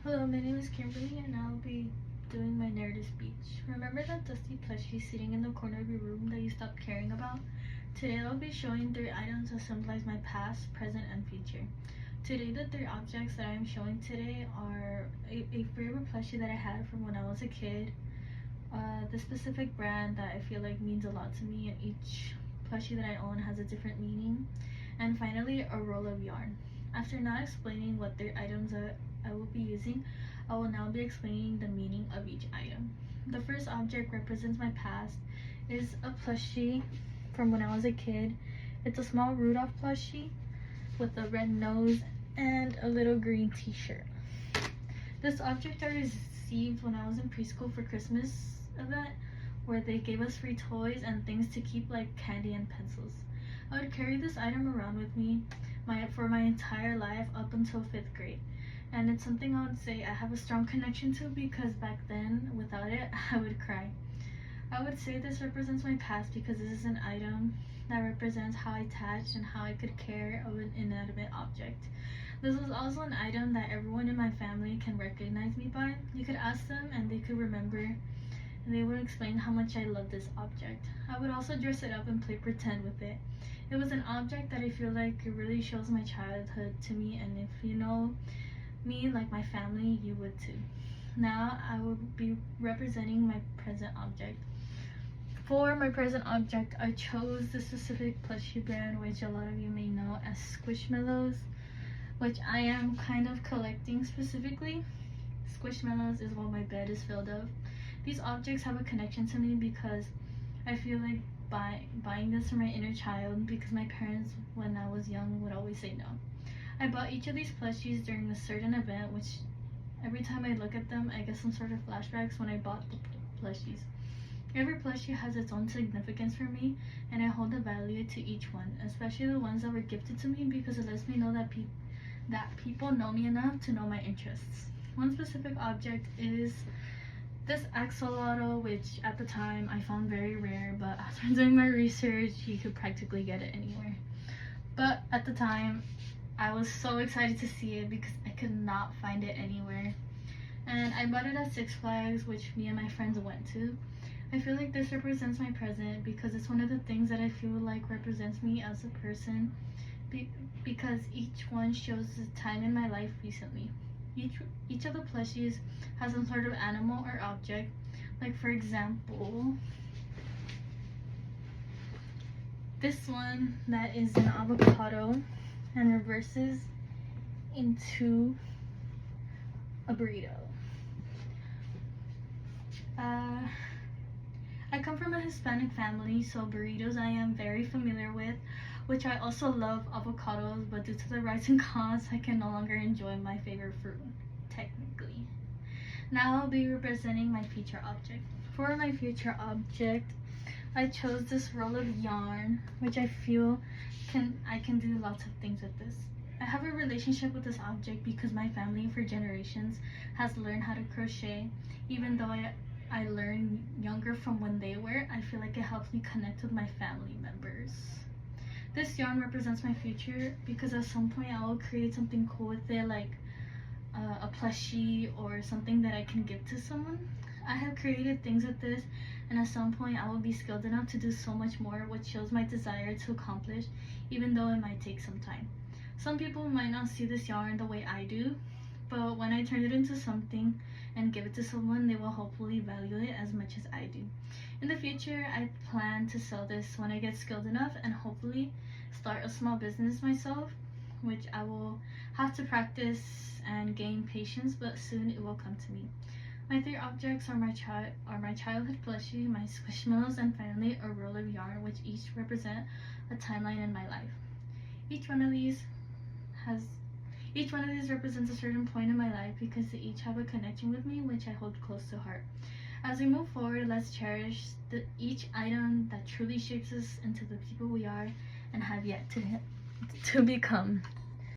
Hello, my name is Kimberly and I'll be doing my narrative speech. Remember that dusty plushie sitting in the corner of your room that you stopped caring about? Today I'll be showing 3 items that symbolize my past, present, and future. Today the 3 objects that I am showing today are a favorite plushie that I had from when I was a kid, the specific brand that I feel like means a lot to me, and each plushie that I own has a different meaning, and finally a roll of yarn. After now explaining what 3 items I will be using, I will now be explaining the meaning of each item. The first object represents my past. It is a plushie from when I was a kid. It's a small Rudolph plushie with a red nose and a little green t-shirt. This object I received when I was in preschool for Christmas event, where they gave us free toys and things to keep like candy and pencils. I would carry this item around with me for my entire life up until 5th grade. And it's something I would say I have a strong connection to because back then, without it, I would cry. I would say this represents my past because this is an item that represents how I attached and how I could care of an inanimate object. This was also an item that everyone in my family can recognize me by. You could ask them and they could remember, and they would explain how much I love this object. I would also dress it up and play pretend with it. It was an object that I feel like it really shows my childhood to me, and if you know me like my family, you would too. Now I will be representing my present object. For my present object, I chose the specific plushie brand, which a lot of you may know as Squishmallows, which I am kind of collecting specifically. Squishmallows is what my bed is filled of. These objects have a connection to me because I feel like buying this for my inner child, because my parents when I was young would always say no. I bought each of these plushies during a certain event, which every time I look at them I get some sort of flashbacks when I bought the plushies. Every plushie has its own significance for me, and I hold a value to each one, especially the ones that were gifted to me, because it lets me know that people know me enough to know my interests. One specific object is this axolotl, which at the time I found very rare, but after doing my research you could practically get it anywhere. But at the time I was so excited to see it because I could not find it anywhere, and I bought it at Six Flags, which me and my friends went to. I feel like this represents my present because it's one of the things that I feel like represents me as a person, because each one shows the time in my life recently. Each of the plushies has some sort of animal or object. Like for example, this one that is an avocado and reverses into a burrito. I come from a Hispanic family, so burritos I am very familiar with, which I also love avocados, but due to the rising costs, I can no longer enjoy my favorite fruit, technically. Now I'll be representing my future object. For my future object, I chose this roll of yarn, which I feel I can do lots of things with this. I have a relationship with this object because my family for generations has learned how to crochet. Even though I learned younger from when they were, I feel like it helps me connect with my family members. This yarn represents my future because at some point I will create something cool with it, like a plushie or something that I can give to someone. I have created things with this, and at some point I will be skilled enough to do so much more, which shows my desire to accomplish, even though it might take some time. Some people might not see this yarn the way I do, but when I turn it into something and give it to someone, they will hopefully value it as much as I do. In the future, I plan to sell this when I get skilled enough and hopefully start a small business myself, which I will have to practice and gain patience, but soon it will come to me. My 3 objects are my childhood plushie, my Squishmallows, and finally a roll of yarn, which each represent a timeline in my life. Each one of these represents a certain point in my life because they each have a connection with me, which I hold close to heart. As we move forward, let's cherish each item that truly shapes us into the people we are and have yet to become.